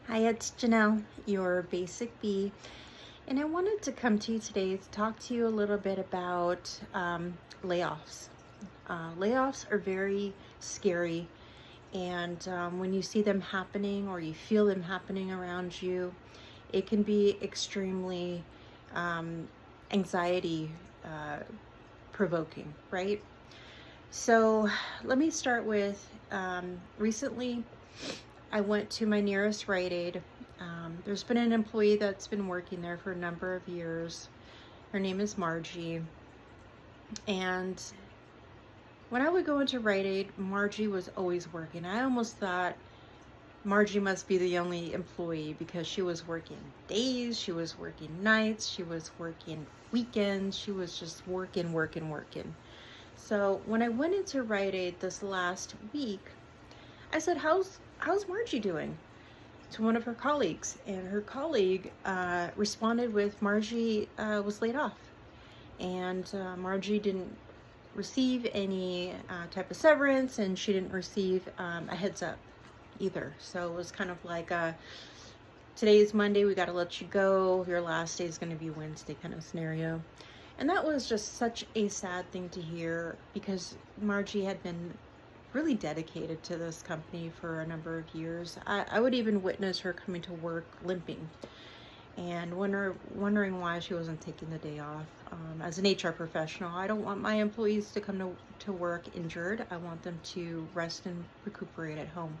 Hi, it's Janelle, your basic bee, and I wanted to come to you today to talk to you a little bit about layoffs. Layoffs are very scary, and when you see them happening or you feel them happening around you, it can be extremely um, anxiety provoking, right? So let me start with recently I went to my nearest Rite Aid. There's been an employee that's been working there for a number of years. Her name is Margie. And when I would go into Rite Aid, Margie was always working. I almost thought Margie must be the only employee because she was working days, she was working nights, she was working weekends, she was just working, working, working. So when I went into Rite Aid this last week, I said, how's Margie doing?" to one of her colleagues, and her colleague responded with, "Margie was laid off, and Margie didn't receive any type of severance, and she didn't receive a heads up either. So it was kind of like today is Monday, we got to let you go. Your last day is going to be Wednesday kind of scenario." And that was just such a sad thing to hear because Margie had been really dedicated to this company for a number of years. I would even witness her coming to work limping and wondering why she wasn't taking the day off. As an HR professional, I don't want my employees to come to work injured. I want them to rest and recuperate at home.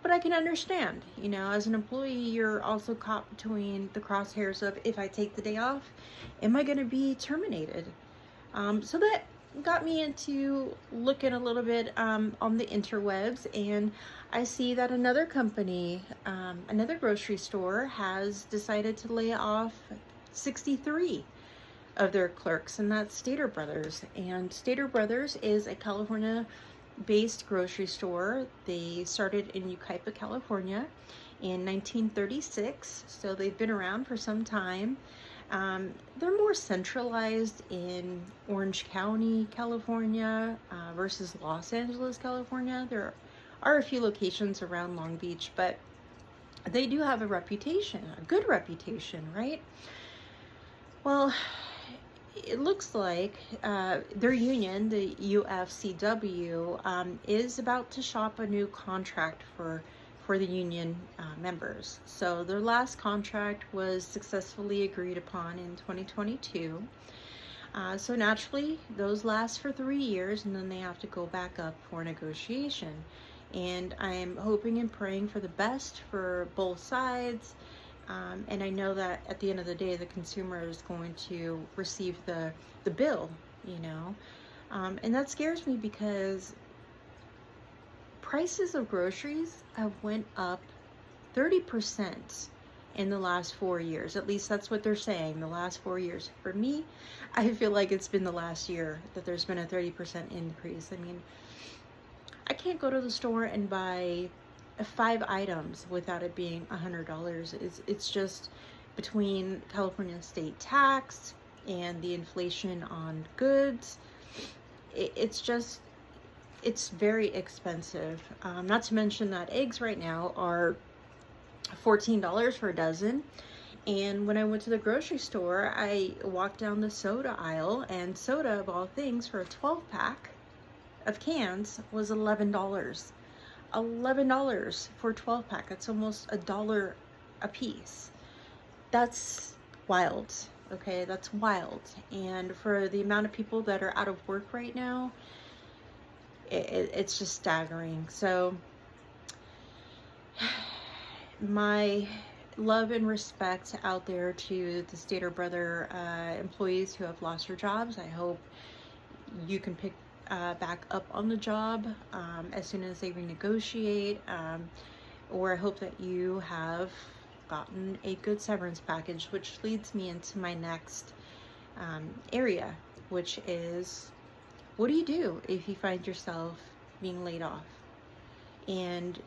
But I can understand, as an employee, you're also caught between the crosshairs of, if I take the day off, am I going to be terminated? So that got me into looking a little bit on the interwebs, and I see that another company, another grocery store, has decided to lay off 63 of their clerks, and that's Stater Brothers. And Stater Brothers is a California-based grocery store. They started in Yucaipa, California in 1936, so they've been around for some time. They're more centralized in Orange County, California, versus Los Angeles, California. There are a few locations around Long Beach, but they do have a reputation, a good reputation, right? Well, it looks like their union, the UFCW, is about to shop a new contract for the union members. So their last contract was successfully agreed upon in 2022. So naturally, those last for 3 years, and then they have to go back up for negotiation. And I'm hoping and praying for the best for both sides. And I know that at the end of the day, the consumer is going to receive the bill, and that scares me because prices of groceries have went up 30% in the last 4 years. At least that's what they're saying, the last 4 years. For me, I feel like it's been the last year that there's been a 30% increase. I mean, I can't go to the store and buy 5 items without it being $100. It's just between California state tax and the inflation on goods. It's very expensive. Not to mention that eggs right now are $14 for a dozen. And when I went to the grocery store, I walked down the soda aisle, and soda, of all things, for a 12-pack of cans was $11. $11 for a 12-pack. That's almost $1 a piece. That's wild. Okay, that's wild. And for the amount of people that are out of work right now, it's just staggering. So my love and respect out there to the Stater Brother employees who have lost their jobs. I hope you can pick back up on the job as soon as they renegotiate, or I hope that you have gotten a good severance package, which leads me into my next area, which is, what do you do if you find yourself being laid off? And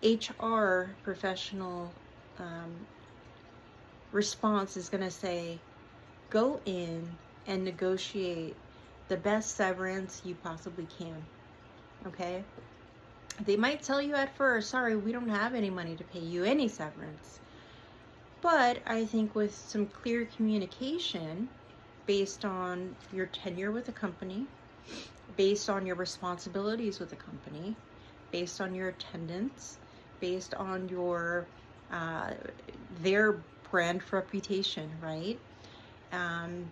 HR professional response is going to say, go in and negotiate the best severance you possibly can. Okay? They might tell you at first, sorry, we don't have any money to pay you any severance. But I think with some clear communication based on your tenure with the company, based on your responsibilities with the company, based on your attendance, based on your their brand reputation, right? And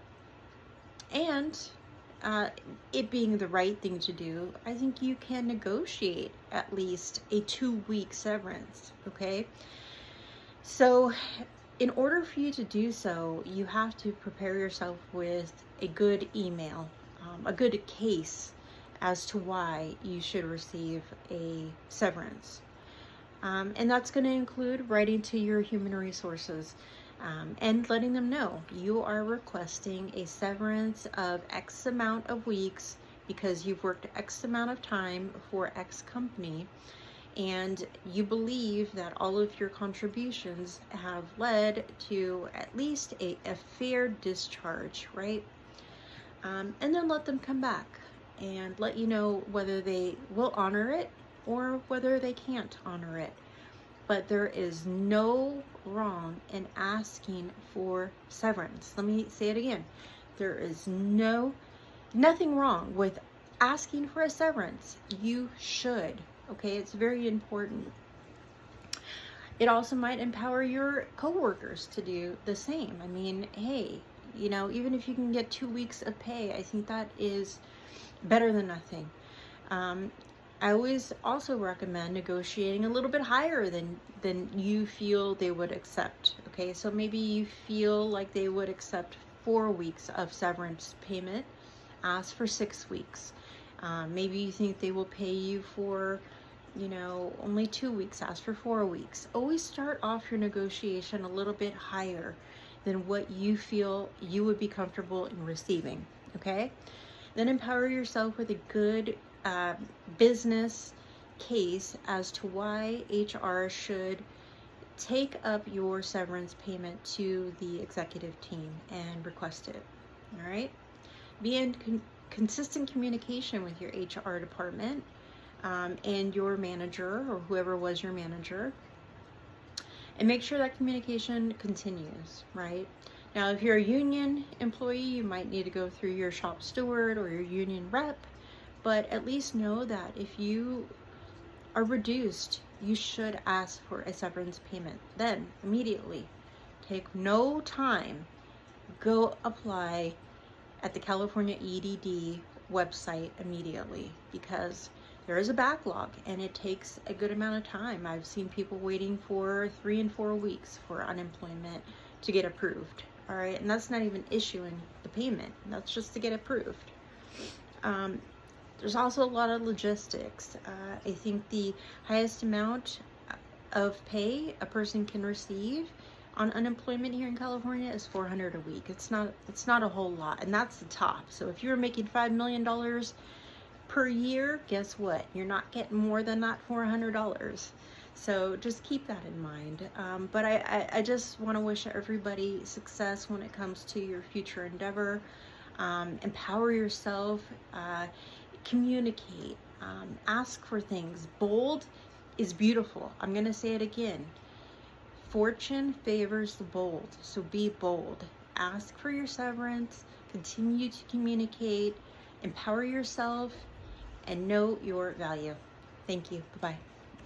it being the right thing to do, I think you can negotiate at least a 2-week severance, okay? So in order for you to do so, you have to prepare yourself with a good email, a good case as to why you should receive a severance. And that's going to include writing to your human resources and letting them know you are requesting a severance of X amount of weeks because you've worked X amount of time for X company, and you believe that all of your contributions have led to at least a fair discharge, right? And then let them come back and let you know whether they will honor it or whether they can't honor it. But there is no wrong in asking for severance. Let me say it again. There is nothing wrong with asking for a severance. You should, okay? It's very important. It also might empower your coworkers to do the same. I mean, hey, even if you can get 2 weeks of pay, I think that is better than nothing. I always also recommend negotiating a little bit higher than you feel they would accept. Okay, so maybe you feel like they would accept 4 weeks of severance payment, ask for 6 weeks. Maybe you think they will pay you for, only 2 weeks, ask for 4 weeks. Always start off your negotiation a little bit higher than what you feel you would be comfortable in receiving. Okay, then empower yourself with a good business case as to why HR should take up your severance payment to the executive team and request it. All right, be in consistent communication with your HR department and your manager or whoever was your manager, and make sure that communication continues, right? Now, if you're a union employee, you might need to go through your shop steward or your union rep, but at least know that if you are reduced, you should ask for a severance payment. Then, immediately, take no time, go apply at the California EDD website immediately, because there is a backlog and it takes a good amount of time. I've seen people waiting for 3 and 4 weeks for unemployment to get approved. All right, and that's not even issuing the payment. That's just to get approved. There's also a lot of logistics. I think the highest amount of pay a person can receive on unemployment here in California is $400 a week. It's not a whole lot, and that's the top. So if you're making $5 million per year, guess what? You're not getting more than that $400. So just keep that in mind. But I just want to wish everybody success when it comes to your future endeavor. Empower yourself, communicate, ask for things. Bold is beautiful. I'm going to say it again. Fortune favors the bold. So be bold. Ask for your severance, continue to communicate, empower yourself, and know your value. Thank you. Bye-bye.